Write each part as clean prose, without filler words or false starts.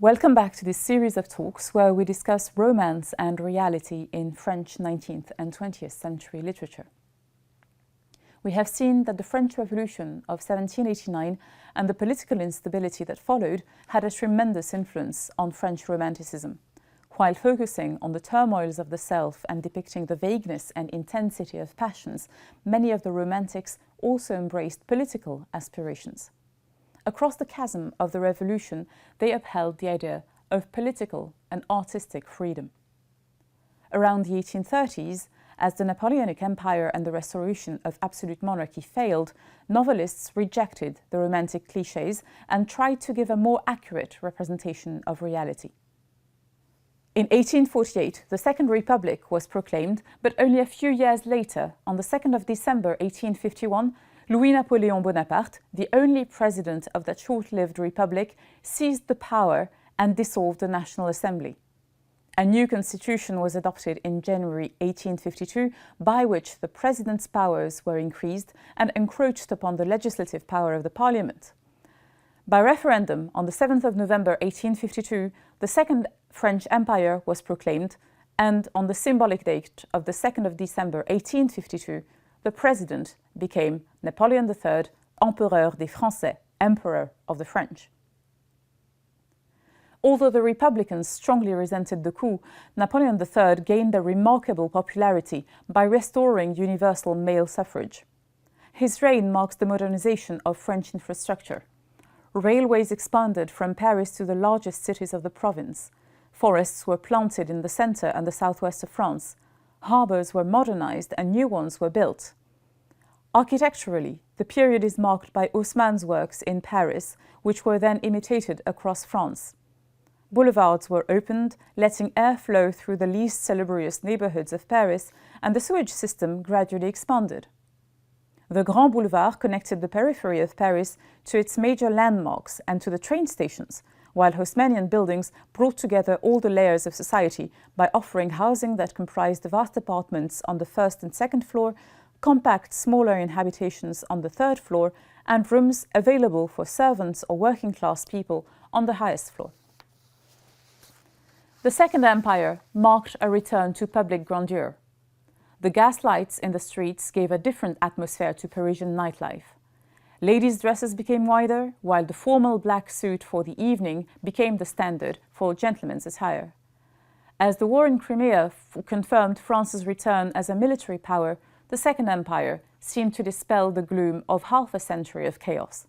Welcome back to this series of talks where we discuss romance and reality in French 19th and 20th century literature. We have seen that the French Revolution of 1789 and the political instability that followed had a tremendous influence on French Romanticism. While focusing on the turmoils of the self and depicting the vagueness and intensity of passions, many of the Romantics also embraced political aspirations. Across the chasm of the Revolution, they upheld the idea of political and artistic freedom. Around the 1830s, as the Napoleonic Empire and the restoration of absolute monarchy failed, novelists rejected the Romantic clichés and tried to give a more accurate representation of reality. In 1848, the Second Republic was proclaimed, but only a few years later, on the 2nd of December 1851, Louis-Napoléon Bonaparte, the only president of that short-lived republic, seized the power and dissolved the National Assembly. A new constitution was adopted in January 1852, by which the president's powers were increased and encroached upon the legislative power of the parliament. By referendum, on the 7th of November 1852, the Second French Empire was proclaimed, and on the symbolic date of the 2nd of December 1852, the president became Napoleon III, Empereur des Français, Emperor of the French. Although the Republicans strongly resented the coup, Napoleon III gained a remarkable popularity by restoring universal male suffrage. His reign marks the modernization of French infrastructure. Railways expanded from Paris to the largest cities of the province. Forests were planted in the center and the southwest of France. Harbors were modernized and new ones were built. Architecturally, the period is marked by Haussmann's works in Paris, which were then imitated across France. Boulevards were opened, letting air flow through the least salubrious neighborhoods of Paris, and the sewage system gradually expanded. The Grand Boulevard connected the periphery of Paris to its major landmarks and to the train stations, while Haussmannian buildings brought together all the layers of society by offering housing that comprised vast apartments on the first and second floor, compact, smaller inhabitations on the third floor, and rooms available for servants or working-class people on the highest floor. The Second Empire marked a return to public grandeur. The gas lights in the streets gave a different atmosphere to Parisian nightlife. Ladies' dresses became wider, while the formal black suit for the evening became the standard for gentlemen's attire. As the war in Crimea confirmed France's return as a military power, the Second Empire seemed to dispel the gloom of half a century of chaos.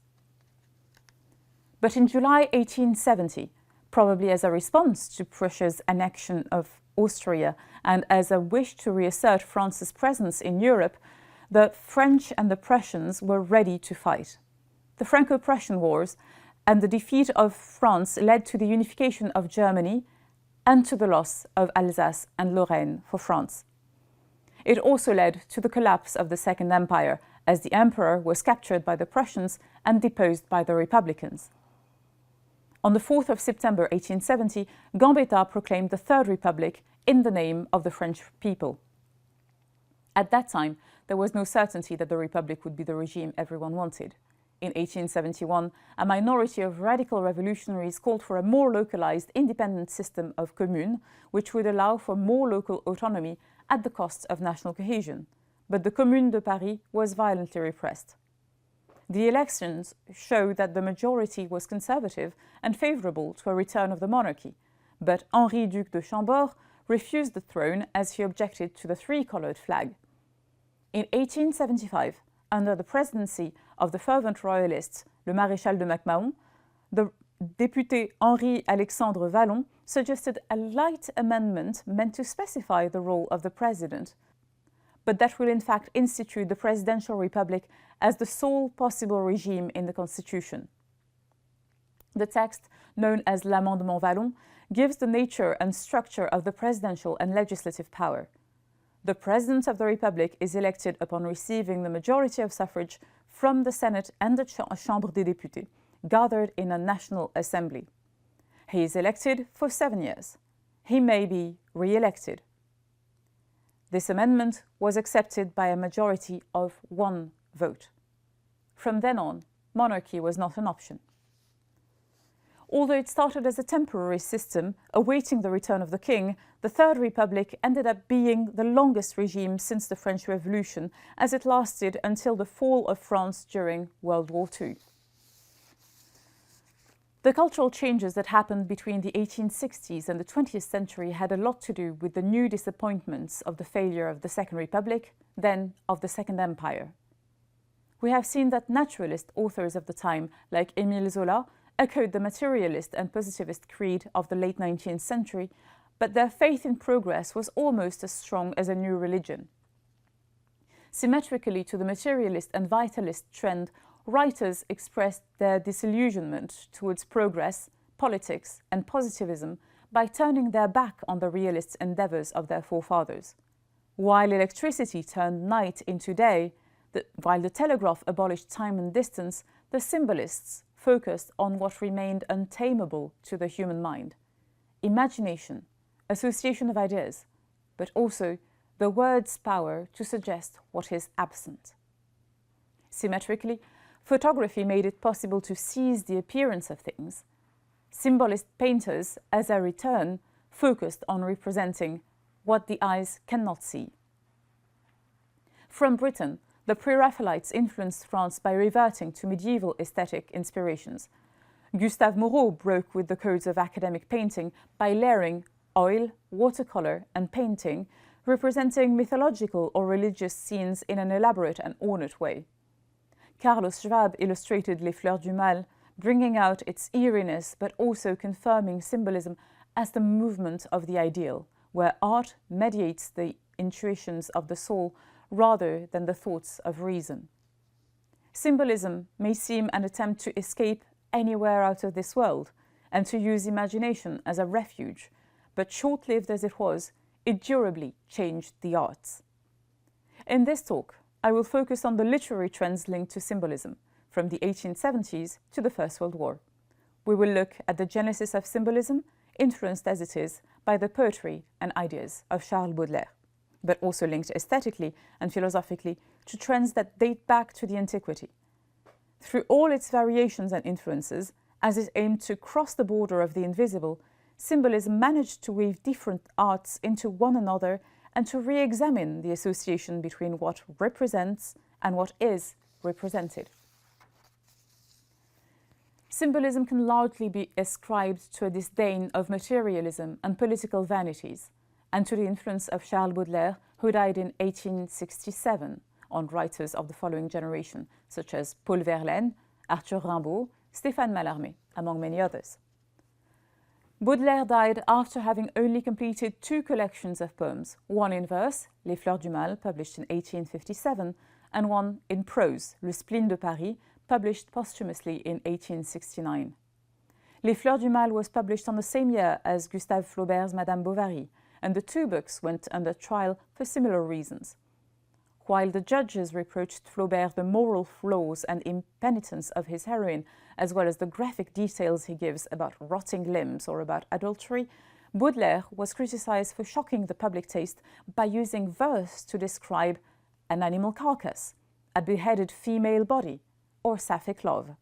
But in July 1870, probably as a response to Prussia's annexion of Austria and as a wish to reassert France's presence in Europe, the French and the Prussians were ready to fight. The Franco-Prussian Wars and the defeat of France led to the unification of Germany and to the loss of Alsace and Lorraine for France. It also led to the collapse of the Second Empire, as the emperor was captured by the Prussians and deposed by the Republicans. On the 4th of September 1870, Gambetta proclaimed the Third Republic in the name of the French people. At that time, there was no certainty that the Republic would be the regime everyone wanted. In 1871, a minority of radical revolutionaries called for a more localized, independent system of communes, which would allow for more local autonomy at the cost of national cohesion. But the Commune de Paris was violently repressed. The elections showed that the majority was conservative and favorable to a return of the monarchy, but Henri, Duc de Chambord, refused the throne as he objected to the three-colored flag. In 1875, under the presidency of the fervent royalists, le Maréchal de Mac-Mahon, the député Henri-Alexandre Vallon suggested a light amendment meant to specify the role of the president, but that will in fact institute the presidential republic as the sole possible regime in the Constitution. The text, known as l'Amendement Vallon, gives the nature and structure of the presidential and legislative power. The President of the Republic is elected upon receiving the majority of suffrage from the Senate and the Chambre des députés, gathered in a National Assembly. He is elected for 7 years. He may be re-elected. This amendment was accepted by a majority of 1 vote. From then on, monarchy was not an option. Although it started as a temporary system, awaiting the return of the king, the Third Republic ended up being the longest regime since the French Revolution, as it lasted until the fall of France during World War II. The cultural changes that happened between the 1860s and the 20th century had a lot to do with the new disappointments of the failure of the Second Republic, then of the Second Empire. We have seen that naturalist authors of the time, like Émile Zola, echoed the materialist and positivist creed of the late 19th century, but their faith in progress was almost as strong as a new religion. Symmetrically to the materialist and vitalist trend, writers expressed their disillusionment towards progress, politics, and positivism by turning their back on the realist endeavours of their forefathers. While electricity turned night into day, while the telegraph abolished time and distance, the symbolists focused on what remained untamable to the human mind: imagination, association of ideas, but also the word's power to suggest what is absent. Symmetrically, photography made it possible to seize the appearance of things. Symbolist painters, as a return, focused on representing what the eyes cannot see. From Britain, the Pre-Raphaelites influenced France by reverting to medieval aesthetic inspirations. Gustave Moreau broke with the codes of academic painting by layering oil, watercolour, and painting, representing mythological or religious scenes in an elaborate and ornate way. Carlos Schwab illustrated Les Fleurs du Mal, bringing out its eeriness but also confirming symbolism as the movement of the ideal, where art mediates the intuitions of the soul rather than the thoughts of reason. Symbolism may seem an attempt to escape anywhere out of this world and to use imagination as a refuge, but short-lived as it was, it durably changed the arts. In this talk, I will focus on the literary trends linked to symbolism, from the 1870s to the First World War. We will look at the genesis of symbolism, influenced as it is by the poetry and ideas of Charles Baudelaire, but also linked aesthetically and philosophically to trends that date back to the antiquity. Through all its variations and influences, as it aimed to cross the border of the invisible, symbolism managed to weave different arts into one another and to re-examine the association between what represents and what is represented. Symbolism can largely be ascribed to a disdain of materialism and political vanities, and to the influence of Charles Baudelaire, who died in 1867, on writers of the following generation, such as Paul Verlaine, Arthur Rimbaud, Stéphane Mallarmé, among many others. Baudelaire died after having only completed 2 collections of poems, one in verse, Les Fleurs du Mal, published in 1857, and one in prose, Le Spleen de Paris, published posthumously in 1869. Les Fleurs du Mal was published on the same year as Gustave Flaubert's Madame Bovary, and the 2 books went under trial for similar reasons. While the judges reproached Flaubert the moral flaws and impenitence of his heroine, as well as the graphic details he gives about rotting limbs or about adultery, Baudelaire was criticized for shocking the public taste by using verse to describe an animal carcass, a beheaded female body, or sapphic love.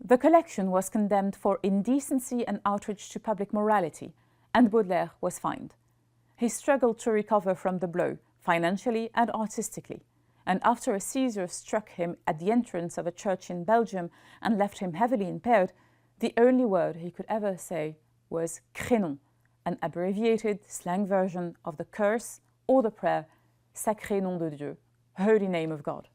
The collection was condemned for indecency and outrage to public morality, and Baudelaire was fined. He struggled to recover from the blow, financially and artistically, and after a seizure struck him at the entrance of a church in Belgium and left him heavily impaired, the only word he could ever say was crénom, an abbreviated slang version of the curse or the prayer, Sacré nom de Dieu, holy name of God.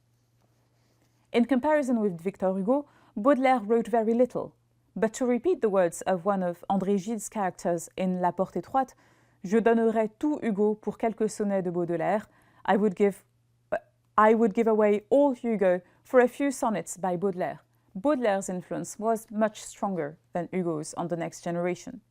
In comparison with Victor Hugo, Baudelaire wrote very little, but to repeat the words of one of André Gide's characters in La Porte Étroite, Je donnerais tout Hugo pour quelques sonnets de Baudelaire. I would give away all Hugo for a few sonnets by Baudelaire. Baudelaire's influence was much stronger than Hugo's on the next generation.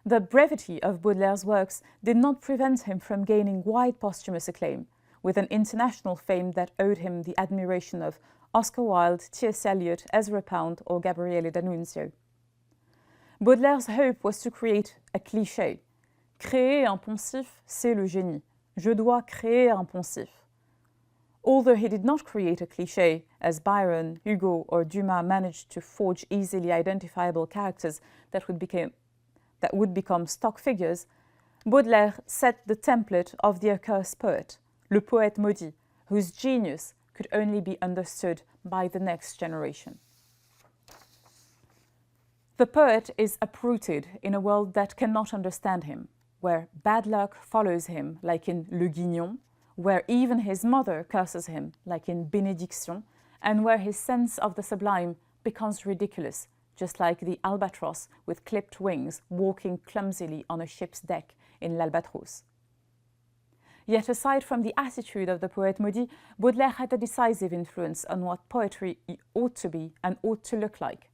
The brevity of Baudelaire's works did not prevent him from gaining wide posthumous acclaim, with an international fame that owed him the admiration of Oscar Wilde, T.S. Eliot, Ezra Pound, or Gabriele D'Annunzio. Baudelaire's hope was to create a cliché. Créer un poncif, c'est le génie. Je dois créer un poncif. Although he did not create a cliché, as Byron, Hugo, or Dumas managed to forge easily identifiable characters that would become stock figures, Baudelaire set the template of the accursed poet, le poète maudit, whose genius could only be understood by the next generation. The poet is uprooted in a world that cannot understand him, where bad luck follows him, like in Le Guignon, where even his mother curses him, like in Bénédiction, and where his sense of the sublime becomes ridiculous, just like the albatross with clipped wings walking clumsily on a ship's deck in L'Albatros. Yet aside from the attitude of the poète maudit, Baudelaire had a decisive influence on what poetry ought to be and ought to look like.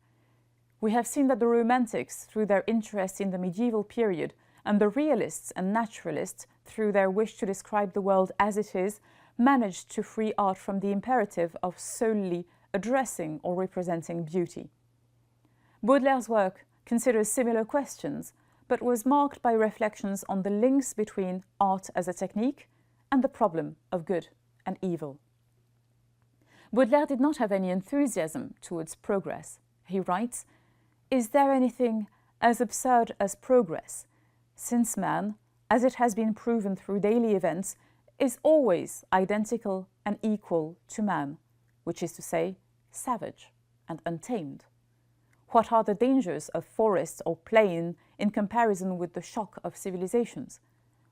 We have seen that the Romantics, through their interest in the medieval period, and the realists and naturalists, through their wish to describe the world as it is, managed to free art from the imperative of solely addressing or representing beauty. Baudelaire's work considers similar questions, but was marked by reflections on the links between art as a technique and the problem of good and evil. Baudelaire did not have any enthusiasm towards progress. He writes, "Is there anything as absurd as progress, since man, as it has been proven through daily events, is always identical and equal to man, which is to say, savage and untamed? What are the dangers of forest or plain in comparison with the shock of civilizations?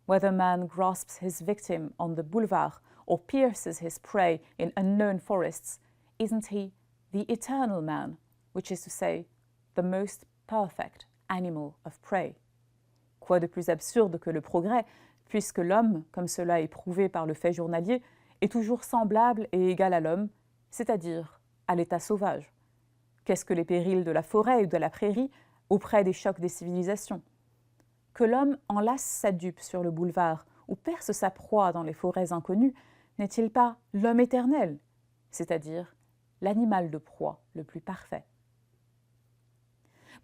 Whether man grasps his victim on the boulevard or pierces his prey in unknown forests, isn't he the eternal man, which is to say, the most perfect animal of prey? Quoi de plus absurde que le progrès, puisque l'homme, comme cela est prouvé par le fait journalier, est toujours semblable et égal à l'homme, c'est-à-dire à l'état sauvage. Qu'est-ce que les périls de la forêt ou de la prairie auprès des chocs des civilisations? Que l'homme enlace sa dupe sur le boulevard ou perce sa proie dans les forêts inconnues, n'est-il pas l'homme éternel, c'est-à-dire l'animal de proie le plus parfait?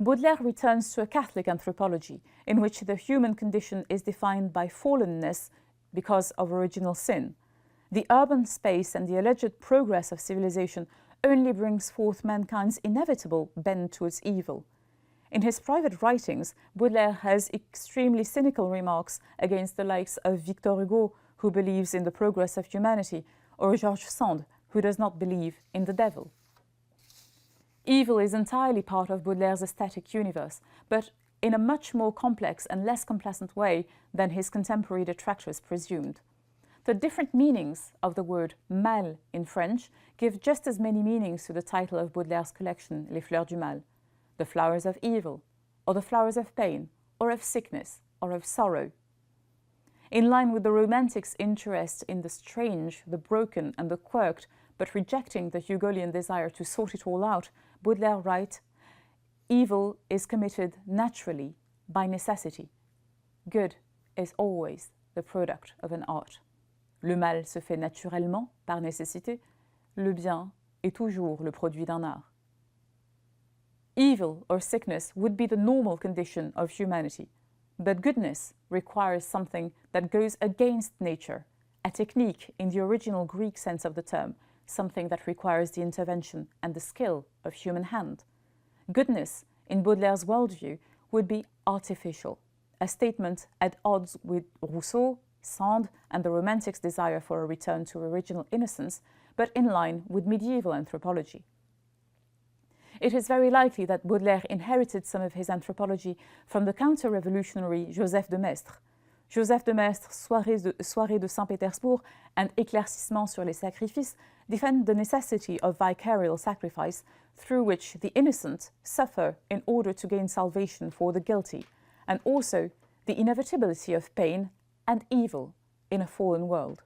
Baudelaire returns to a Catholic anthropology in which the human condition is defined by fallenness because of original sin. The urban space and the alleged progress of civilization only brings forth mankind's inevitable bend towards evil. In his private writings, Baudelaire has extremely cynical remarks against the likes of Victor Hugo, who believes in the progress of humanity, or George Sand, who does not believe in the devil. Evil is entirely part of Baudelaire's aesthetic universe, but in a much more complex and less complacent way than his contemporary detractors presumed. The different meanings of the word mal in French give just as many meanings to the title of Baudelaire's collection, Les Fleurs du Mal, the flowers of evil, or the flowers of pain, or of sickness, or of sorrow. In line with the Romantics' interest in the strange, the broken, and the quirked, but rejecting the Hugolian desire to sort it all out, Baudelaire writes, "Evil is committed naturally, by necessity. Good is always the product of an art. Le mal se fait naturellement, par nécessité. Le bien est toujours le produit d'un art." Evil or sickness would be the normal condition of humanity, but goodness requires something that goes against nature, a technique in the original Greek sense of the term, something that requires the intervention and the skill of human hand. Goodness, in Baudelaire's worldview, would be artificial, a statement at odds with Rousseau, Sand, and the Romantics' desire for a return to original innocence, but in line with medieval anthropology. It is very likely that Baudelaire inherited some of his anthropology from the counter-revolutionary Joseph de Maistre. Joseph de Maistre's Soirée de Saint-Pétersbourg and Éclaircissement sur les sacrifices defend the necessity of vicarial sacrifice through which the innocent suffer in order to gain salvation for the guilty, and also the inevitability of pain and evil in a fallen world.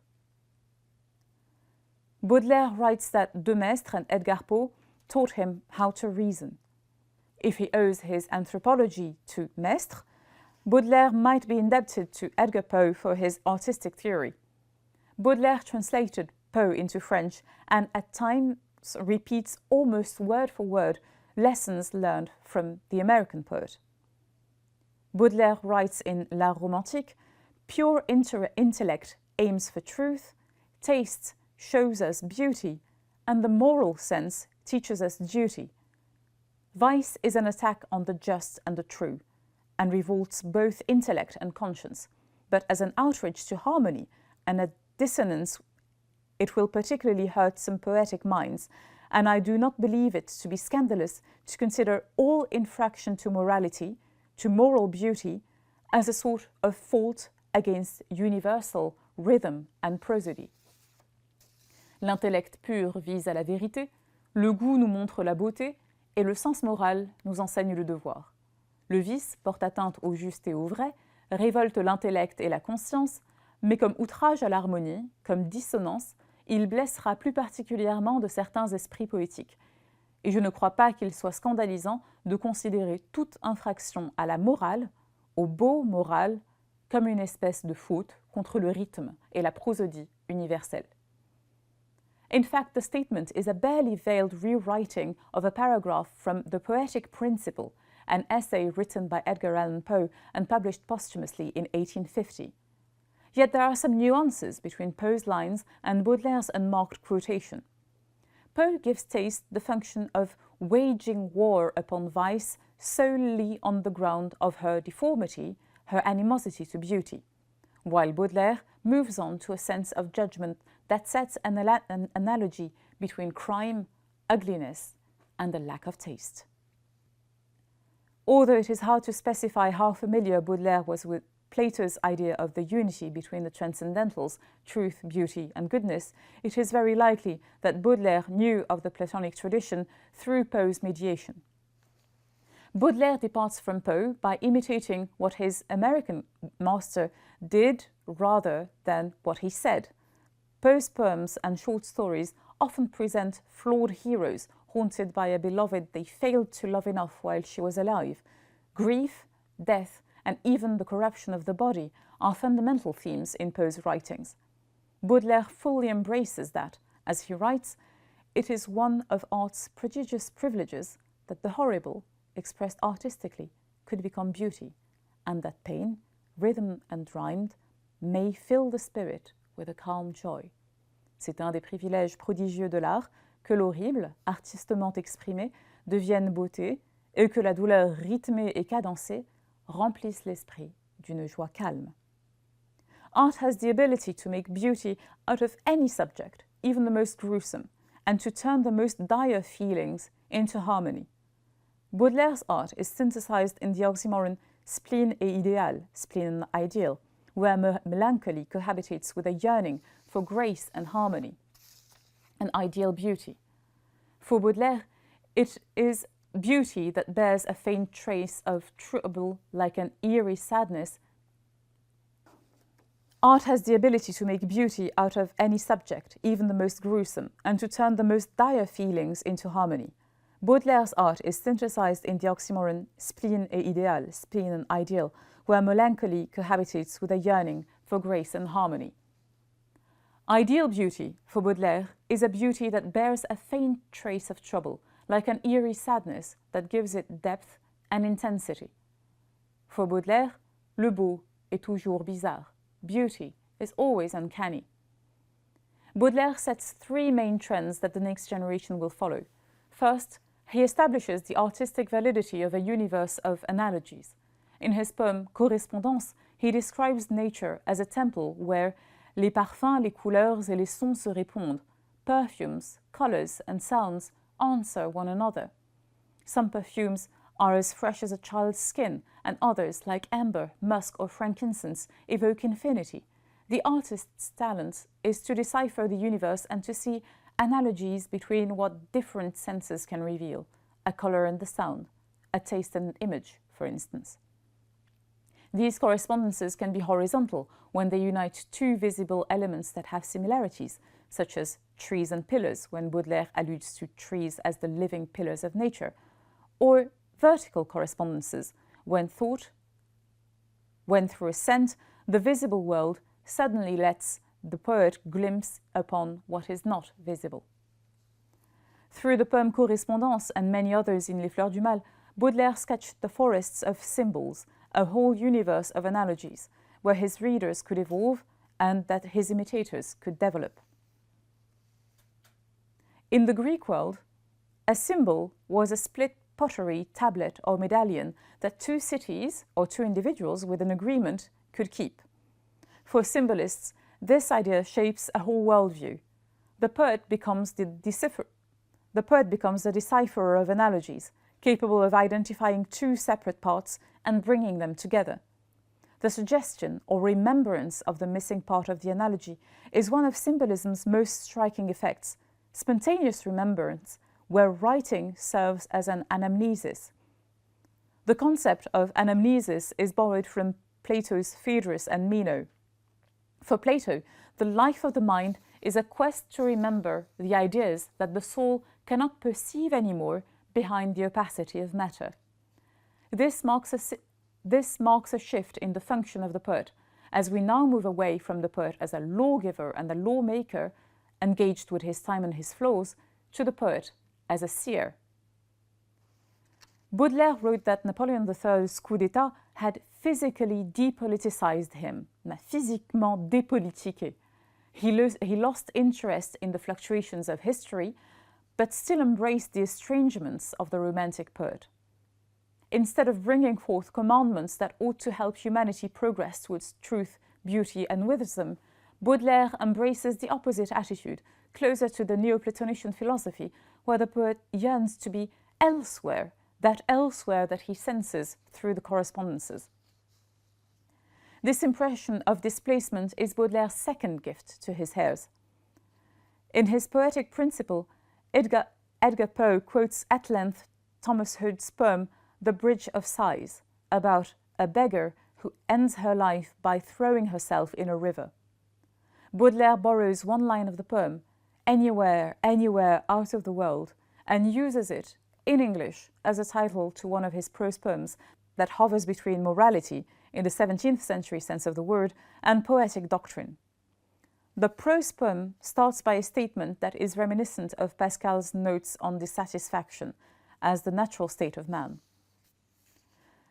Baudelaire writes that de Maistre and Edgar Poe taught him how to reason. If he owes his anthropology to Maistre, Baudelaire might be indebted to Edgar Poe for his artistic theory. Baudelaire translated Poe into French and at times repeats almost word for word lessons learned from the American poet. Baudelaire writes in La Romantique, "Pure intellect aims for truth, taste shows us beauty, and the moral sense teaches us duty. Vice is an attack on the just and the true, and revolts both intellect and conscience, but as an outrage to harmony and a dissonance, it will particularly hurt some poetic minds, and I do not believe it to be scandalous to consider all infraction to morality, to moral beauty, as a sort of fault against universal rhythm and prosody. L'intellect pur vise à la vérité, le goût nous montre la beauté, et le sens moral nous enseigne le devoir. Le vice porte atteinte au juste et au vrai, révolte l'intellect et la conscience, mais comme outrage à l'harmonie, comme dissonance, il blessera plus particulièrement de certains esprits poétiques. Et je ne crois pas qu'il soit scandalisant de considérer toute infraction à la morale, au beau moral, comme une espèce de faute contre le rythme et la prosodie universelle. In fact, the statement is a barely veiled rewriting of a paragraph from The Poetic Principle, an essay written by Edgar Allan Poe and published posthumously in 1850. Yet there are some nuances between Poe's lines and Baudelaire's unmarked quotation. Poe gives taste the function of waging war upon vice solely on the ground of her deformity, her animosity to beauty, while Baudelaire moves on to a sense of judgment that sets an analogy between crime, ugliness, and a lack of taste. Although it is hard to specify how familiar Baudelaire was with Plato's idea of the unity between the transcendentals, truth, beauty, and goodness, it is very likely that Baudelaire knew of the Platonic tradition through Poe's mediation. Baudelaire departs from Poe by imitating what his American master did rather than what he said. Poe's poems and short stories often present flawed heroes haunted by a beloved they failed to love enough while she was alive. Grief, death, and even the corruption of the body are fundamental themes in Poe's writings. Baudelaire fully embraces that. As he writes, it is one of art's prodigious privileges that the horrible, expressed artistically, could become beauty, and that pain, rhythm and rhymed, may fill the spirit with a calm joy. C'est un des privilèges prodigieux de l'art que l'horrible, artistement exprimé, devienne beauté et que la douleur rythmée et cadencée remplisse l'esprit d'une joie calme. Art has the ability to make beauty out of any subject, even the most gruesome, and to turn the most dire feelings into harmony. Baudelaire's art is synthesized in the oxymoron spleen et idéal, spleen and ideal, where melancholy cohabitates with a yearning for grace and harmony, an ideal beauty. For Baudelaire, it is beauty that bears a faint trace of trouble like an eerie sadness. Art has the ability to make beauty out of any subject, even the most gruesome, and to turn the most dire feelings into harmony. Baudelaire's art is synthesized in the oxymoron spleen et idéal, spleen and ideal, where melancholy cohabitates with a yearning for grace and harmony. Ideal beauty, for Baudelaire, is a beauty that bears a faint trace of trouble, like an eerie sadness that gives it depth and intensity. For Baudelaire, le beau est toujours bizarre. Beauty is always uncanny. Baudelaire sets three main trends that the next generation will follow. First, he establishes the artistic validity of a universe of analogies. In his poem Correspondance, he describes nature as a temple where les parfums, les couleurs et les sons se répondent. Perfumes, colors, and sounds answer one another. Some perfumes are as fresh as a child's skin, and others, like amber, musk, or frankincense, evoke infinity. The artist's talent is to decipher the universe and to see analogies between what different senses can reveal, a color and the sound, a taste and an image, for instance. These correspondences can be horizontal when they unite two visible elements that have similarities, such as trees and pillars, when Baudelaire alludes to trees as the living pillars of nature, or vertical correspondences, when through a scent, the visible world suddenly lets the poet glimpse upon what is not visible. Through the poem Correspondance and many others in Les Fleurs du Mal, Baudelaire sketched the forests of symbols, a whole universe of analogies, where his readers could evolve and that his imitators could develop. In the Greek world, a symbol was a split pottery, tablet, or medallion that two cities or two individuals with an agreement could keep. For symbolists, this idea shapes a whole worldview. The poet becomes the decipherer of analogies, capable of identifying two separate parts and bringing them together. The suggestion or remembrance of the missing part of the analogy is one of symbolism's most striking effects, spontaneous remembrance, where writing serves as an anamnesis. The concept of anamnesis is borrowed from Plato's Phaedrus and Meno. For Plato, the life of the mind is a quest to remember the ideas that the soul cannot perceive anymore behind the opacity of matter. This marks a shift in the function of the poet, as we now move away from the poet as a lawgiver and a lawmaker, engaged with his time and his flaws, to the poet as a seer. Baudelaire wrote that Napoleon III's coup d'État had physically depoliticized him, physiquement dépolitiqué. He lost interest in the fluctuations of history, but still embraced the estrangements of the Romantic poet. Instead of bringing forth commandments that ought to help humanity progress towards truth, beauty, and wisdom, Baudelaire embraces the opposite attitude, closer to the Neoplatonician philosophy, where the poet yearns to be elsewhere that he senses through the correspondences. This impression of displacement is Baudelaire's second gift to his heirs. In his poetic principle, Edgar Poe quotes at length Thomas Hood's poem The Bridge of Sighs, about a beggar who ends her life by throwing herself in a river. Baudelaire borrows one line of the poem, anywhere, anywhere out of the world, and uses it in English as a title to one of his prose poems that hovers between morality, in the 17th century sense of the word, and poetic doctrine. The prose poem starts by a statement that is reminiscent of Pascal's notes on dissatisfaction as the natural state of man.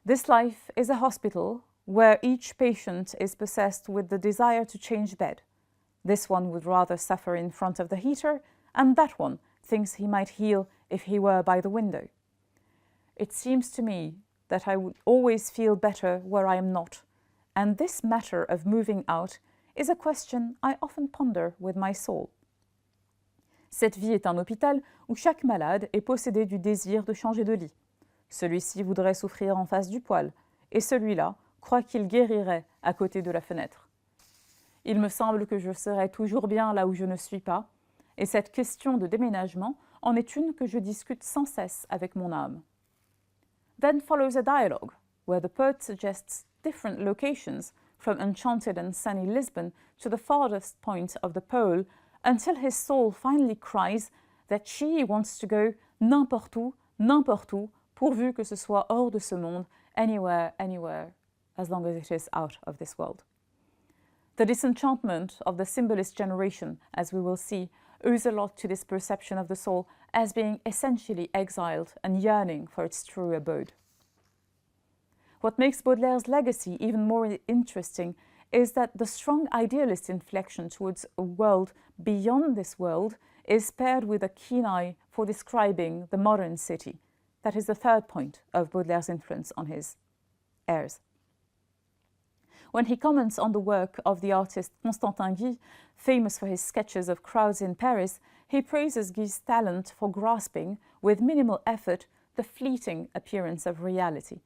This life is a hospital where each patient is possessed with the desire to change bed. This one would rather suffer in front of the heater, and that one thinks he might heal if he were by the window. It seems to me that I would always feel better where I am not, and this matter of moving out is a question I often ponder with my soul. Cette vie est un hôpital où chaque malade est possédé du désir de changer de lit. Celui-ci voudrait souffrir en face du poêle, et celui-là croit qu'il guérirait à côté de la fenêtre. Il me semble que je serai toujours bien là où je ne suis pas, et cette question de déménagement en est une que je discute sans cesse avec mon âme. Then follows a dialogue, where the poet suggests different locations, from enchanted and sunny Lisbon to the farthest point of the pole, until his soul finally cries that she wants to go n'importe où, pourvu que ce soit hors de ce monde, anywhere, anywhere, as long as it is out of this world. The disenchantment of the symbolist generation, as we will see, owes a lot to this perception of the soul as being essentially exiled and yearning for its true abode. What makes Baudelaire's legacy even more interesting is that the strong idealist inflection towards a world beyond this world is paired with a keen eye for describing the modern city. That is the third point of Baudelaire's influence on his heirs. When he comments on the work of the artist Constantin Guy, famous for his sketches of crowds in Paris, he praises Guy's talent for grasping, with minimal effort, the fleeting appearance of reality.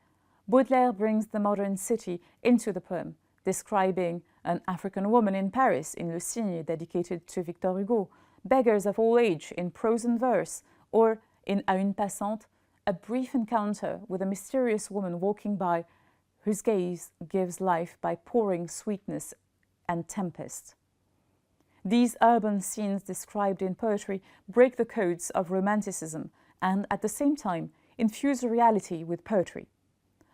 Baudelaire brings the modern city into the poem, describing an African woman in Paris in Le Cygne, dedicated to Victor Hugo, beggars of all age in prose and verse, or in À une passante, a brief encounter with a mysterious woman walking by, whose gaze gives life by pouring sweetness and tempest. These urban scenes described in poetry break the codes of Romanticism and, at the same time, infuse reality with poetry.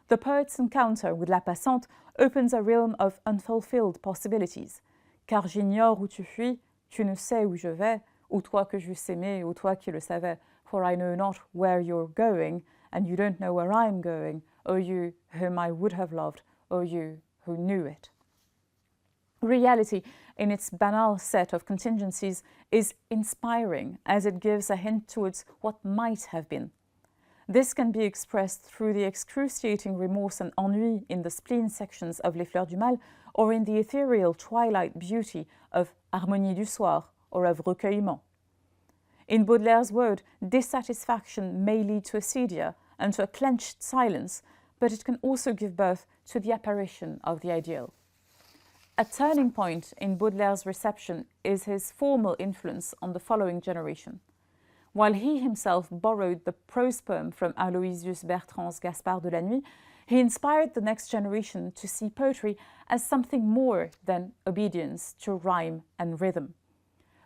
The poet's encounter with La Passante opens a realm of unfulfilled possibilities. Car j'ignore où tu fuis, tu ne sais où je vais, ou toi que j'eusse aimé, ou toi qui le savais, for I know not where you're going, and you don't know where I'm going, O you whom I would have loved, O you who knew it. Reality, in its banal set of contingencies, is inspiring as it gives a hint towards what might have been. This can be expressed through the excruciating remorse and ennui in the spleen sections of Les Fleurs du Mal, or in the ethereal twilight beauty of Harmonie du Soir or of Recueillement. In Baudelaire's word, dissatisfaction may lead to acedia and to a clenched silence, but it can also give birth to the apparition of the ideal. A turning point in Baudelaire's reception is his formal influence on the following generation. While he himself borrowed the prose poem from Aloysius Bertrand's Gaspard de la Nuit, he inspired the next generation to see poetry as something more than obedience to rhyme and rhythm.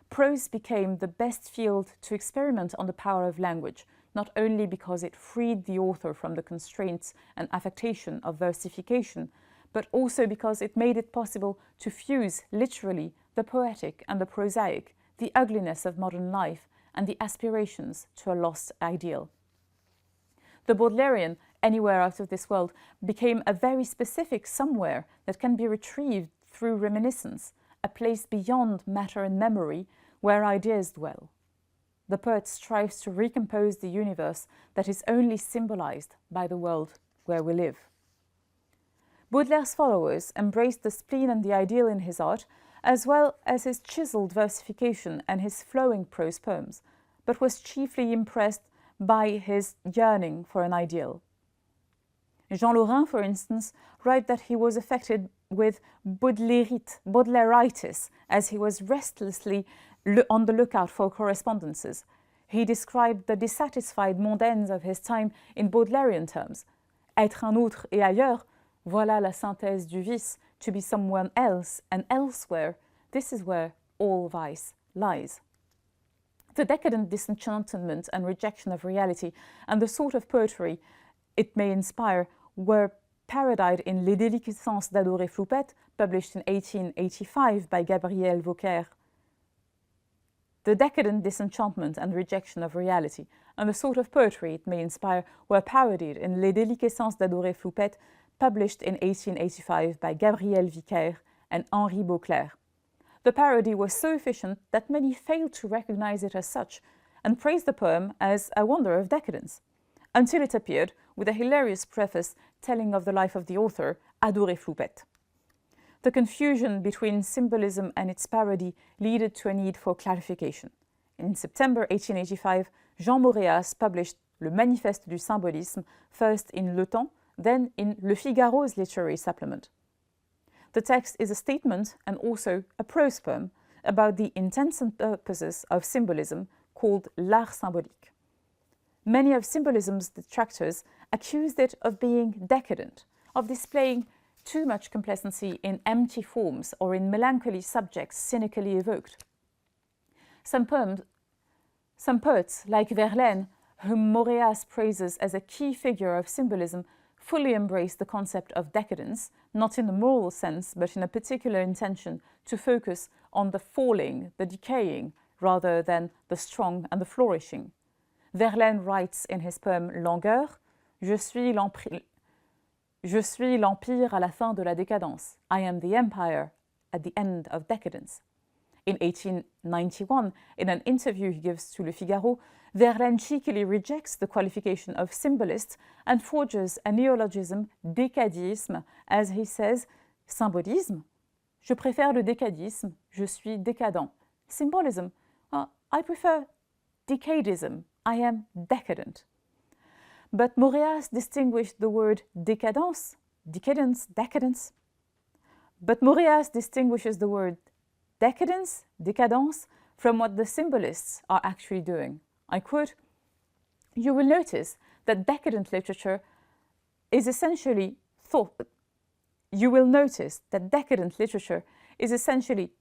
Prose became the best field to experiment on the power of language, not only because it freed the author from the constraints and affectation of versification, but also because it made it possible to fuse literally the poetic and the prosaic, the ugliness of modern life, and the aspirations to a lost ideal. The Baudelairean, anywhere out of this world, became a very specific somewhere that can be retrieved through reminiscence, a place beyond matter and memory where ideas dwell. The poet strives to recompose the universe that is only symbolized by the world where we live. Baudelaire's followers embraced the spleen and the ideal in his art, as well as his chiseled versification and his flowing prose poems, but was chiefly impressed by his yearning for an ideal. Jean Laurin, for instance, writes that he was affected with Baudelairitis, as he was restlessly on the lookout for correspondences. He described the dissatisfied mondaines of his time in Baudelairean terms. Être un autre et ailleurs, voilà la synthèse du vice, to be someone else and elsewhere, this is where all vice lies. The decadent disenchantment and rejection of reality and the sort of poetry it may inspire were parodied in Les déliquescences d'Adorée Floupette, published in 1885 by Gabriel Vauquer. The decadent disenchantment and rejection of reality and the sort of poetry it may inspire were parodied in Les déliquescences d'Adorée Floupette, published in 1885 by Gabriel Vicaire and Henri Beauclerc. The parody was so efficient that many failed to recognize it as such and praised the poem as a wonder of decadence, until it appeared with a hilarious preface telling of the life of the author, Adorée Floupette. The confusion between symbolism and its parody led to a need for clarification. In September 1885, Jean Moréas published Le Manifeste du Symbolisme, first in Le Temps, then in Le Figaro's literary supplement. The text is a statement and also a prose poem about the intents and purposes of symbolism called l'art symbolique. Many of symbolism's detractors accused it of being decadent, of displaying too much complacency in empty forms or in melancholy subjects cynically evoked. Some poets, like Verlaine, whom Moréas praises as a key figure of symbolism, fully embrace the concept of decadence, not in the moral sense, but in a particular intention to focus on the falling, the decaying, rather than the strong and the flourishing. Verlaine writes in his poem Langueur, Je suis l'empire à la fin de la décadence. I am the empire at the end of decadence. In 1891, in an interview he gives to Le Figaro, Verlaine cheekily rejects the qualification of symbolist and forges a neologism, décadisme, as he says, symbolisme? Je préfère le décadisme, je suis décadent. Symbolism? I prefer decadism, I am decadent. But Moréas distinguished the word décadence, decadence. But Moréas distinguishes the word décadence, from what the symbolists are actually doing. I quote, "You will notice that decadent literature is essentially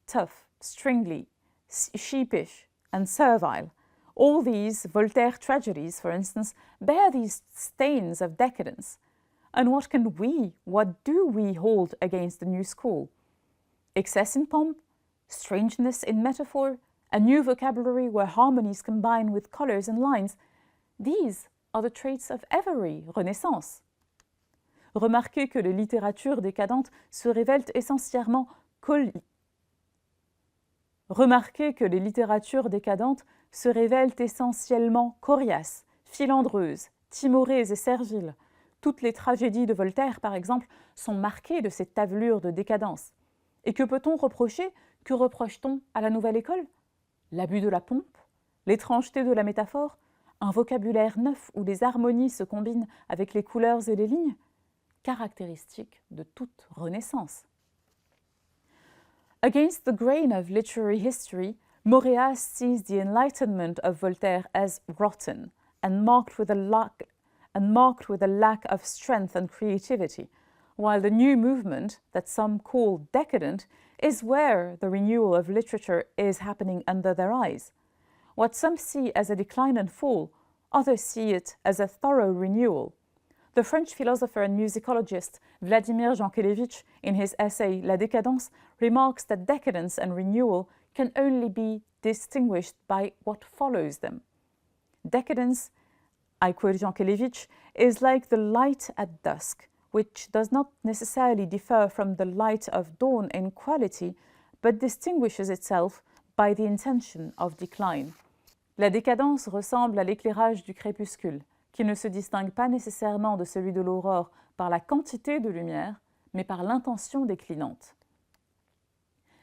tough, stringy, sheepish, and servile. All these Voltaire tragedies, for instance, bear these stains of decadence. And what do we hold against the new school? Excess in pomp, strangeness in metaphor, a new vocabulary where harmonies combine with colors and lines. These are the traits of every Renaissance. Remarquez que les littératures décadentes se révèlent essentiellement Remarquez que les littératures décadentes se révèlent essentiellement coriaces, filandreuses, timorées et serviles. Toutes les tragédies de Voltaire, par exemple, sont marquées de cette tavelure de décadence. Et que peut-on reprocher? Que reproche-t-on à la nouvelle école? L'abus de la pompe, l'étrangeté de la métaphore, un vocabulaire neuf où les harmonies se combinent avec les couleurs et les lignes, caractéristique de toute Renaissance. Against the grain of literary history, Moréas sees the Enlightenment of Voltaire as rotten and marked with a lack of strength and creativity, while the new movement, that some call decadent, is where the renewal of literature is happening under their eyes. What some see as a decline and fall, others see it as a thorough renewal. The French philosopher and musicologist Vladimir Jankélévitch, in his essay La Décadence, remarks that decadence and renewal can only be distinguished by what follows them. Decadence, I quote Jankélévitch, is like the light at dusk, which does not necessarily differ from the light of dawn in quality, but distinguishes itself by the intention of decline. La décadence ressemble à l'éclairage du crépuscule, qui ne se distingue pas nécessairement de celui de l'aurore par la quantité de lumière, mais par l'intention déclinante.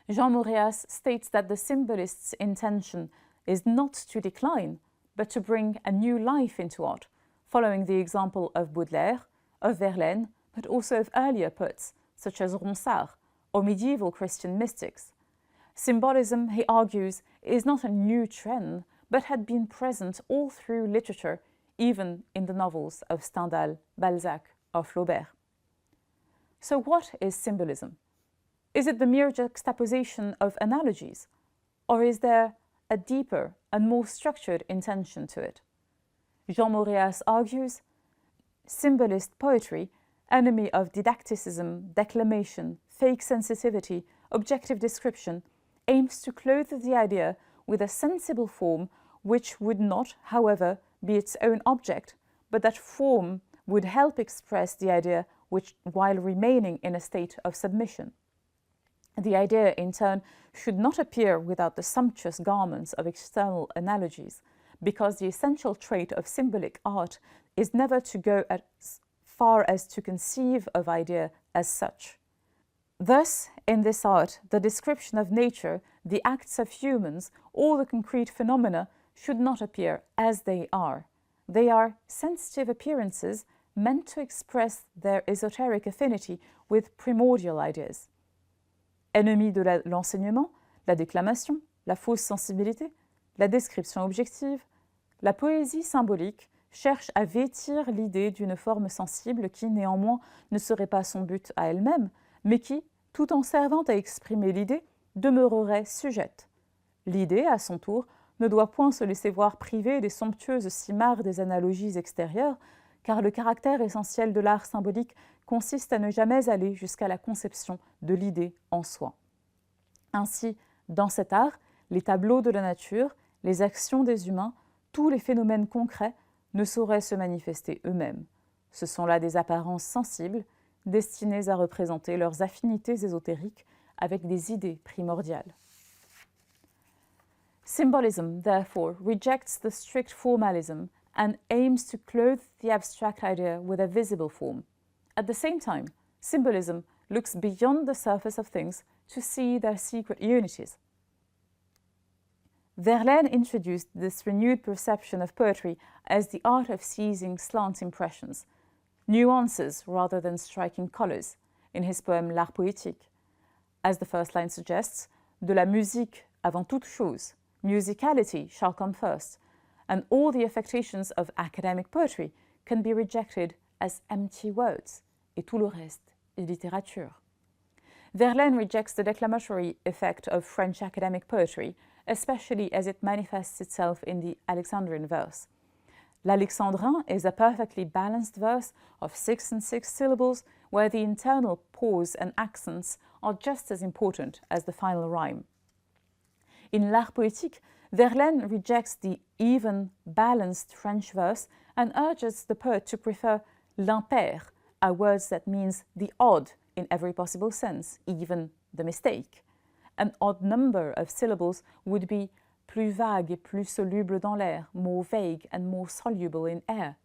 Jean Moréas states that the symbolist's intention is not to decline, but to bring a new life into art, following the example of Baudelaire, of Verlaine, but also of earlier poets, such as Ronsard, or medieval Christian mystics. Symbolism, he argues, is not a new trend, but had been present all through literature, even in the novels of Stendhal, Balzac, or Flaubert. So what is symbolism? Is it the mere juxtaposition of analogies? Or is there a deeper and more structured intention to it? Jean Moréas argues, symbolist poetry, enemy of didacticism, declamation, fake sensitivity, objective description, aims to clothe the idea with a sensible form which would not, however, be its own object, but that form would help express the idea while remaining in a state of submission. The idea, in turn, should not appear without the sumptuous garments of external analogies, because the essential trait of symbolic art is never to go as far as to conceive of idea as such. Thus, in this art, the description of nature, the acts of humans, all the concrete phenomena should not appear as they are. They are sensitive appearances meant to express their esoteric affinity with primordial ideas. Ennemis de l'enseignement, la déclamation, la fausse sensibilité, la description objective, la poésie symbolique cherche à vêtir l'idée d'une forme sensible qui, néanmoins, ne serait pas son but à elle-même, mais qui, tout en servant à exprimer l'idée, demeurerait sujette. L'idée, à son tour, ne doit point se laisser voir privée des somptueuses cimares des analogies extérieures, car le caractère essentiel de l'art symbolique consiste à ne jamais aller jusqu'à la conception de l'idée en soi. Ainsi, dans cet art, les tableaux de la nature, les actions des humains, tous les phénomènes concrets ne sauraient se manifester eux-mêmes. Ce sont là des apparences sensibles, destinées à représenter leurs affinités ésotériques avec des idées primordiales. Symbolism, therefore, rejects the strict formalism and aims to clothe the abstract idea with a visible form. At the same time, symbolism looks beyond the surface of things to see their secret unities. Verlaine introduced this renewed perception of poetry as the art of seizing slant impressions, nuances rather than striking colours, in his poem L'Art poétique. As the first line suggests, de la musique avant toute chose, musicality shall come first, and all the affectations of academic poetry can be rejected as empty words, et tout le reste est littérature. Verlaine rejects the declamatory effect of French academic poetry, especially as it manifests itself in the Alexandrine verse. L'Alexandrin is a perfectly balanced verse of 6 and 6 syllables where the internal pause and accents are just as important as the final rhyme. In L'Art poétique, Verlaine rejects the even, balanced French verse and urges the poet to prefer l'impair, a word that means the odd in every possible sense, even the mistake. An odd number of syllables would be plus vague et plus soluble dans l'air, more vague and more soluble in air.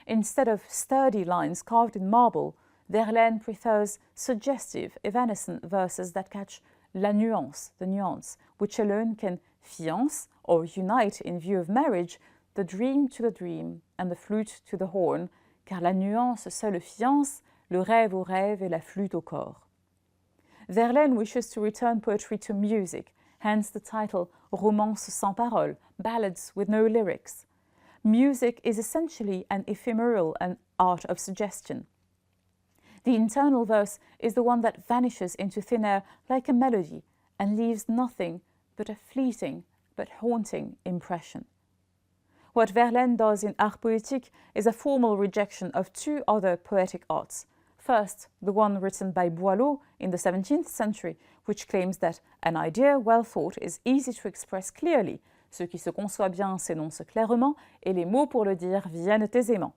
Instead of sturdy lines carved in marble, Verlaine prefers suggestive, evanescent verses that catch la nuance, the nuance, which alone can fiance or unite in view of marriage the dream to the dream and the flute to the horn, car la nuance seule fiance, le rêve au rêve et la flûte au corps. Verlaine wishes to return poetry to music, hence the title Romances sans paroles, ballads with no lyrics. Music is essentially an ephemeral and art of suggestion. The internal verse is the one that vanishes into thin air like a melody and leaves nothing but a fleeting but haunting impression. What Verlaine does in Art Poétique is a formal rejection of two other poetic arts. First, the one written by Boileau in the 17th century, which claims that an idea well thought is easy to express clearly. Ce qui se conçoit bien s'énonce clairement, et les mots pour le dire viennent aisément.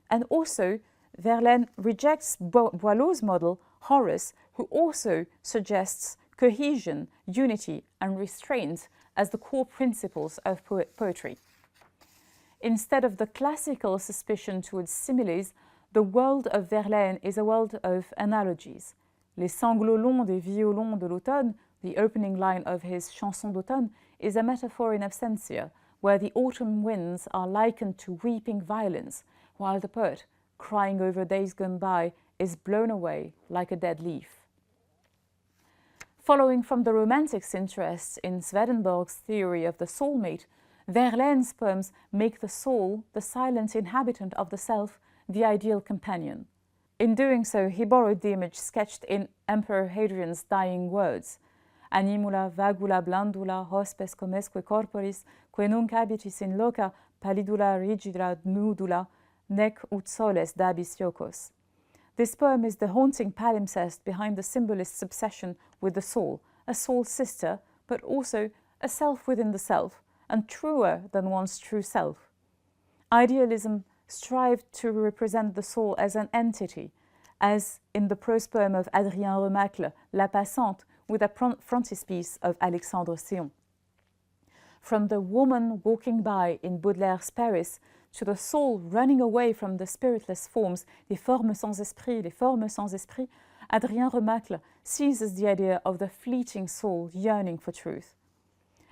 And also, Verlaine rejects Boileau's model, Horace, who also suggests cohesion, unity, and restraint as the core principles of poetry. Instead of the classical suspicion towards similes, the world of Verlaine is a world of analogies. Les sanglots longs des violons de l'automne, the opening line of his Chanson d'automne, is a metaphor in absentia, where the autumn winds are likened to weeping violins, while the poet, crying over days gone by, is blown away like a dead leaf. Following from the Romantics' interest in Swedenborg's theory of the soulmate, Verlaine's poems make the soul, the silent inhabitant of the self, the ideal companion. In doing so, he borrowed the image sketched in Emperor Hadrian's dying words: animula vagula blandula hospes comesque corporis, que nunc habitis in loca pallidula rigida nudula, nec ut soles dabis iocos. This poem is the haunting palimpsest behind the symbolist's obsession with the soul, a soul sister, but also a self within the self, and truer than one's true self. Idealism strived to represent the soul as an entity, as in the prose poem of Adrien Remacle, La Passante, with a frontispiece of Alexandre Séon. From the woman walking by in Baudelaire's Paris to the soul running away from the spiritless forms, les formes sans esprit, les formes sans esprit, Adrien Remacle seizes the idea of the fleeting soul yearning for truth.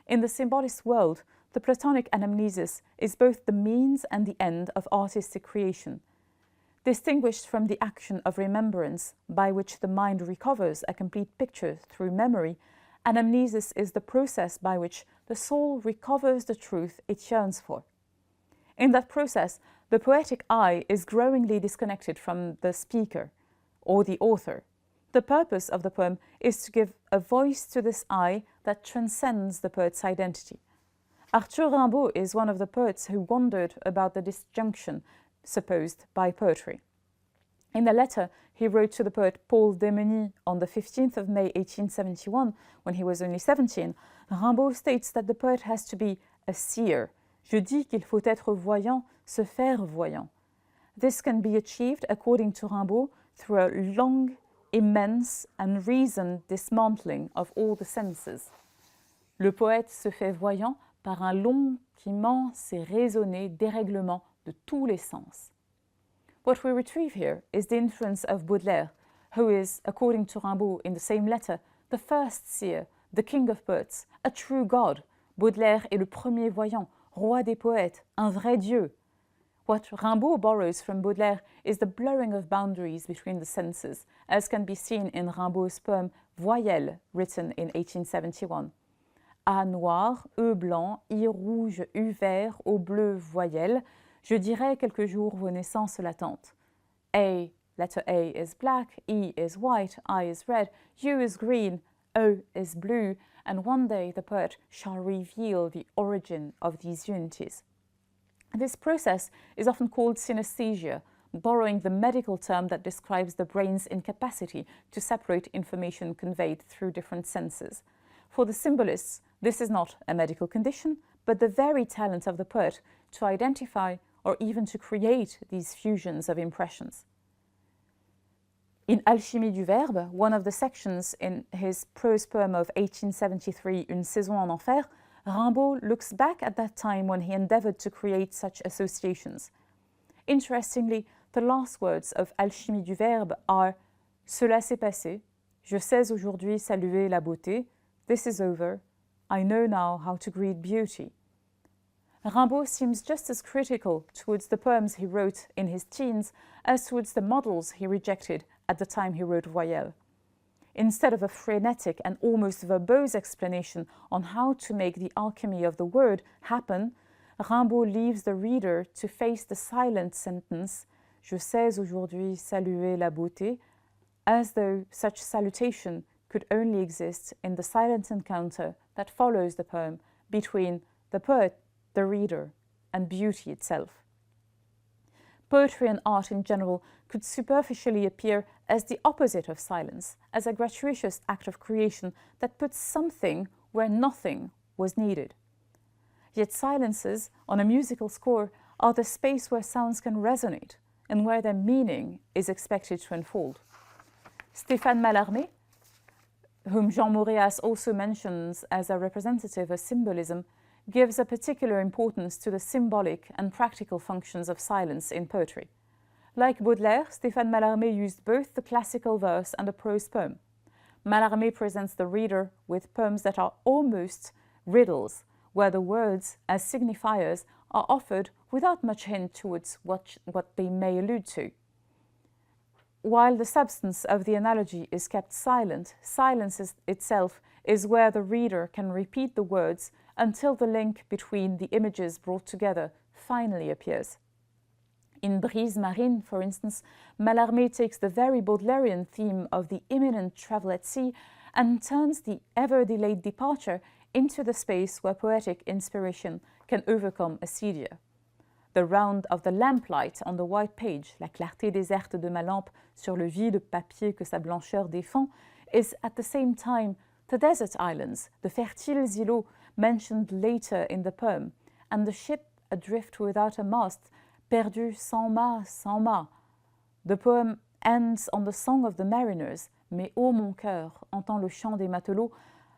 In the symbolist world, the Platonic anamnesis is both the means and the end of artistic creation. Distinguished from the action of remembrance, by which the mind recovers a complete picture through memory, anamnesis is the process by which the soul recovers the truth it yearns for. In that process, the poetic I is growingly disconnected from the speaker or the author. The purpose of the poem is to give a voice to this I that transcends the poet's identity. Arthur Rimbaud is one of the poets who wondered about the disjunction supposed by poetry. In a letter he wrote to the poet Paul Demeny on the 15th of May 1871, when he was only 17, Rimbaud states that the poet has to be a seer. Je dis qu'il faut être voyant, se faire voyant. This can be achieved, according to Rimbaud, through a long, immense and reasoned dismantling of all the senses. Le poète se fait voyant par un long, immense et raisonné dérèglement de tous les sens. What we retrieve here is the influence of Baudelaire, who is, according to Rimbaud in the same letter, the first seer, the king of poets, a true god. Baudelaire est le premier voyant, roi des poètes, un vrai dieu. What Rimbaud borrows from Baudelaire is the blurring of boundaries between the senses, as can be seen in Rimbaud's poem Voyelle, written in 1871. A noir, E blanc, I rouge, U vert, O bleu, voyelle, je dirai quelques jours vos naissances latentes. A, letter A is black, E is white, I is red, U is green, O is blue, and one day the poet shall reveal the origin of these unities. This process is often called synesthesia, borrowing the medical term that describes the brain's incapacity to separate information conveyed through different senses. For the symbolists, this is not a medical condition, but the very talent of the poet to identify or even to create these fusions of impressions. In Alchimie du Verbe, one of the sections in his prose poem of 1873, Une saison en enfer, Rimbaud looks back at that time when he endeavored to create such associations. Interestingly, the last words of Alchimie du Verbe are Cela s'est passé, je sais aujourd'hui saluer la beauté, this is over, I know now how to greet beauty. Rimbaud seems just as critical towards the poems he wrote in his teens as towards the models he rejected at the time he wrote Voyelle. Instead of a frenetic and almost verbose explanation on how to make the alchemy of the word happen, Rimbaud leaves the reader to face the silent sentence Je sais aujourd'hui saluer la beauté, as though such salutation could only exist in the silent encounter that follows the poem between the poet, the reader, and beauty itself. Poetry and art in general could superficially appear as the opposite of silence, as a gratuitous act of creation that puts something where nothing was needed. Yet silences on a musical score are the space where sounds can resonate and where their meaning is expected to unfold. Stéphane Mallarmé, whom Jean Moreas also mentions as a representative of symbolism, gives a particular importance to the symbolic and practical functions of silence in poetry. Like Baudelaire, Stéphane Mallarmé used both the classical verse and the prose poem. Mallarmé presents the reader with poems that are almost riddles, where the words, as signifiers, are offered without much hint towards what they may allude to. While the substance of the analogy is kept silent, silence itself is where the reader can repeat the words until the link between the images brought together finally appears. In Brise Marine, for instance, Mallarmé takes the very Baudelarian theme of the imminent travel at sea and turns the ever-delayed departure into the space where poetic inspiration can overcome acedia. The round of the lamplight on the white page, la clarté déserte de ma lampe sur le vide papier que sa blancheur défend, is at the same time the desert islands, the fertiles îlots mentioned later in the poem, and the ship adrift without a mast, perdu sans mât, sans mât. The poem ends on the song of the mariners, mais ô mon cœur, entend le chant des matelots,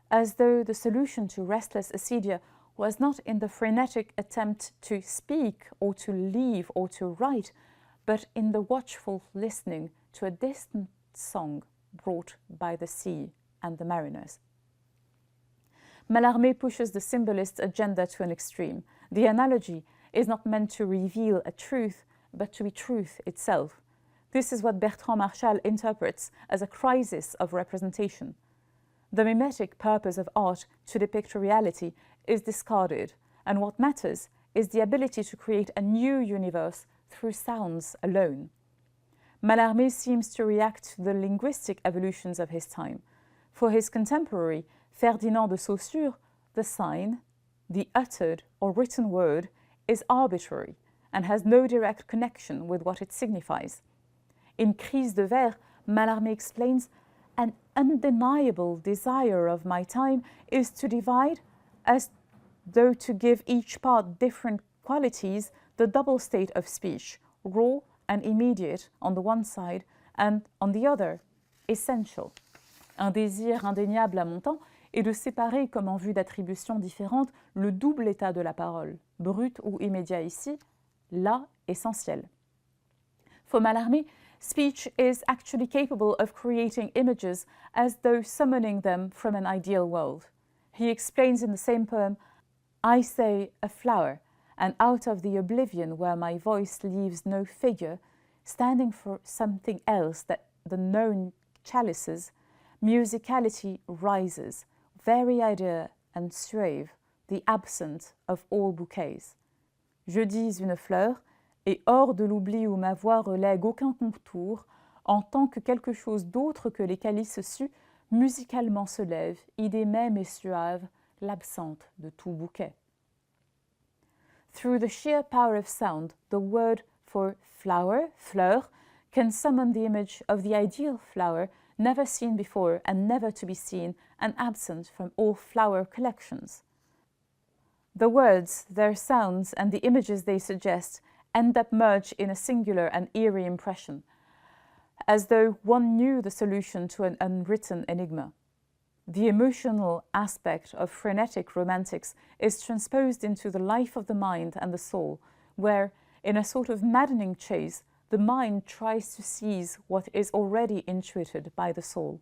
as though the solution to restless acedia was not in the frenetic attempt to speak or to leave or to write, but in the watchful listening to a distant song brought by the sea and the mariners. Mallarmé pushes the symbolist's agenda to an extreme. The analogy is not meant to reveal a truth, but to be truth itself. This is what Bertrand Marchal interprets as a crisis of representation. The mimetic purpose of art to depict reality is discarded, and what matters is the ability to create a new universe through sounds alone. Mallarmé seems to react to the linguistic evolutions of his time. For his contemporary, Ferdinand de Saussure, the sign, the uttered or written word, is arbitrary and has no direct connection with what it signifies. In Crise de Vers, Mallarmé explains, an undeniable desire of my time is to divide, as though to give each part different qualities, the double state of speech, raw and immediate on the one side, and on the other, essential. Un désir indéniable à mon temps est de séparer, comme en vue d'attributions différentes, le double état de la parole, brut ou immédiat ici, là, essentiel. For Mallarmé, speech is actually capable of creating images as though summoning them from an ideal world. He explains in the same poem, I say a flower, and out of the oblivion where my voice leaves no figure, standing for something else that the known chalices, musicality rises, very idea and suave, the absent of all bouquets. Je dis une fleur, et hors de l'oubli où ma voix relègue aucun contour, en tant que quelque chose d'autre que les calices sus, musicalement se lève, idée même et suave, l'absente de tout bouquet. Through the sheer power of sound, the word for flower, fleur, can summon the image of the ideal flower never seen before and never to be seen and absent from all flower collections. The words, their sounds, and the images they suggest end up merged in a singular and eerie impression. as though one knew the solution to an unwritten enigma. The emotional aspect of frenetic romantics is transposed into the life of the mind and the soul, where, in a sort of maddening chase, the mind tries to seize what is already intuited by the soul.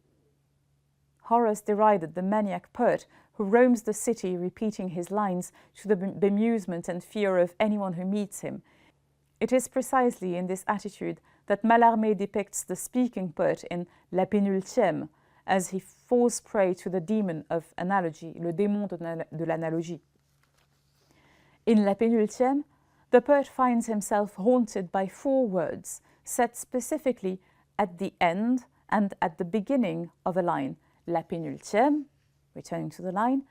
Horace derided the maniac poet who roams the city repeating his lines to the bemusement and fear of anyone who meets him. It is precisely in this attitude that Mallarmé depicts the speaking poet in La Pénultième, as he falls prey to the demon of analogy, le démon de l'analogie. In La Pénultième, the poet finds himself haunted by 4 words, set specifically at the end and at the beginning of a line. La pénultième, returning to the line,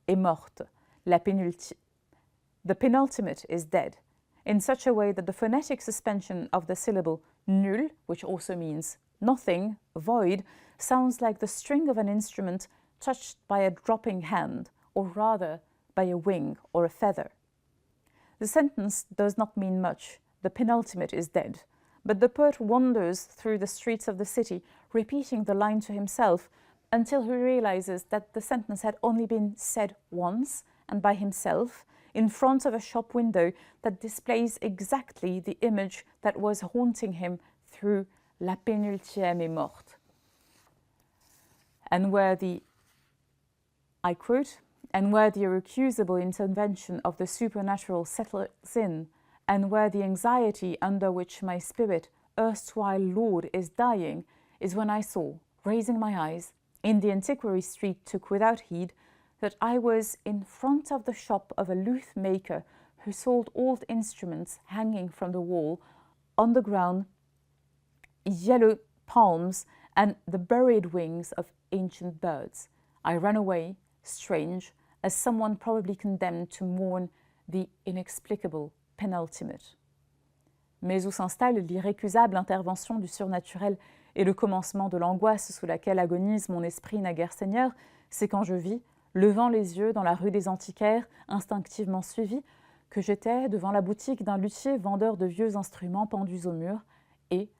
est morte. The penultimate is dead, in such a way that the phonetic suspension of the syllable nul, which also means nothing, void, sounds like the string of an instrument touched by a dropping hand, or rather by a wing or a feather. The sentence does not mean much. The penultimate is dead. But the poet wanders through the streets of the city, repeating the line to himself until he realizes that the sentence had only been said once and by himself in front of a shop window that displays exactly the image that was haunting him through La pénultième est morte. And where the, I quote, and where the irrecusable intervention of the supernatural settles in, and where the anxiety under which my spirit, erstwhile Lord, is dying, is when I saw, raising my eyes, in the antiquary street took without heed, that I was in front of the shop of a lute maker who sold old instruments hanging from the wall, on the ground, yellow palms and the buried wings of ancient birds. I ran away, strange, as someone probably condemned to mourn the inexplicable penultimate. Mais où s'installe l'irrécusable intervention du surnaturel et le commencement de l'angoisse sous laquelle agonise mon esprit naguère seigneur, c'est quand je vis, levant les yeux dans la rue des Antiquaires, instinctivement suivi, que j'étais devant la boutique d'un luthier vendeur de vieux instruments pendus au mur, et,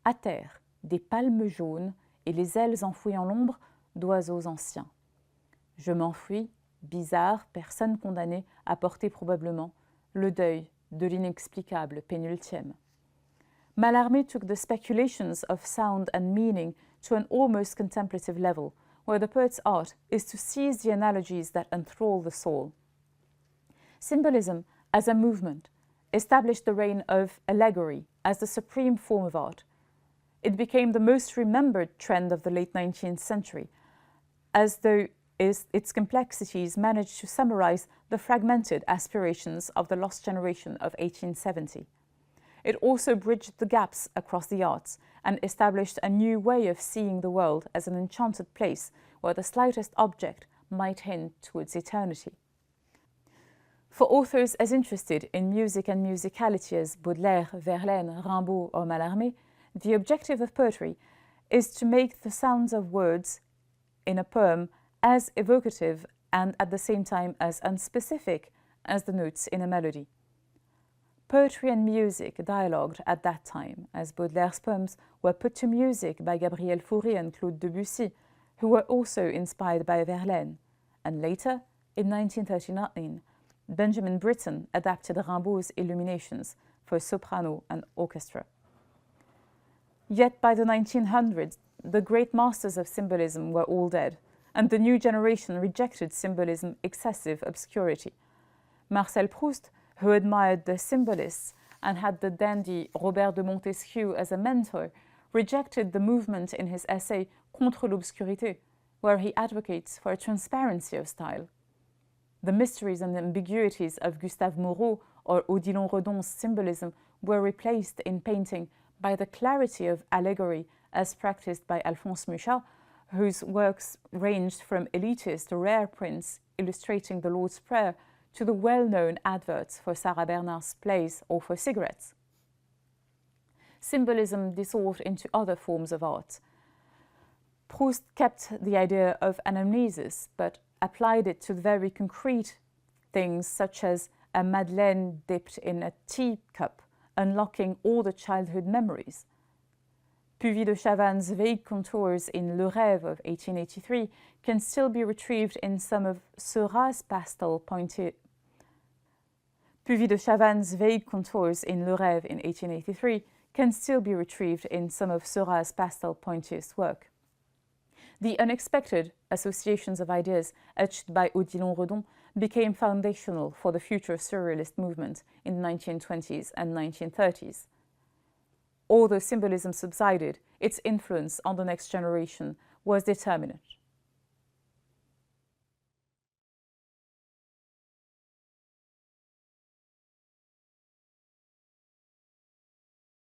à terre, des palmes jaunes et les ailes enfouies en l'ombre d'oiseaux anciens. Je m'enfuis, bizarre, personne condamnée à porter probablement le deuil de l'inexplicable pénultième. Mallarmé took the speculations of sound and meaning to an almost contemplative level, where the poet's art is to seize the analogies that enthrall the soul. Symbolism, as a movement, established the reign of allegory as the supreme form of art. It became the most remembered trend of the late 19th century, as though its complexities managed to summarize the fragmented aspirations of the lost generation of 1870. It also bridged the gaps across the arts and established a new way of seeing the world as an enchanted place where the slightest object might hint towards eternity. For authors as interested in music and musicality as Baudelaire, Verlaine, Rimbaud or Mallarmé, the objective of poetry is to make the sounds of words in a poem as evocative and at the same time as unspecific as the notes in a melody. Poetry and music dialogued at that time, as Baudelaire's poems were put to music by Gabriel Fauré and Claude Debussy, who were also inspired by Verlaine, and later, in 1939, Benjamin Britten adapted Rimbaud's Illuminations for soprano and orchestra. Yet by the 1900s, the great masters of symbolism were all dead, and the new generation rejected symbolism's excessive obscurity. Marcel Proust, who admired the symbolists and had the dandy Robert de Montesquieu as a mentor, rejected the movement in his essay Contre l'obscurité, where he advocates for a transparency of style. The mysteries and ambiguities of Gustave Moreau or Odilon Redon's symbolism were replaced in painting by the clarity of allegory as practiced by Alphonse Mucha, whose works ranged from elitist to rare prints illustrating the Lord's Prayer to the well-known adverts for Sarah Bernard's plays or for cigarettes. Symbolism dissolved into other forms of art. Proust kept the idea of anamnesis, but applied it to very concrete things such as a madeleine dipped in a teacup, unlocking all the childhood memories. Puvis de Chavannes' vague contours in Le Rêve of 1883 can still be retrieved in some of Seurat's pastel pointed. Puvis de Chavannes' vague contours in Le Rêve in 1883 can still be retrieved in some of Seurat's pastel pointillist work. The unexpected associations of ideas etched by Odilon Redon became foundational for the future surrealist movement in the 1920s and 1930s. Although symbolism subsided, its influence on the next generation was determinant.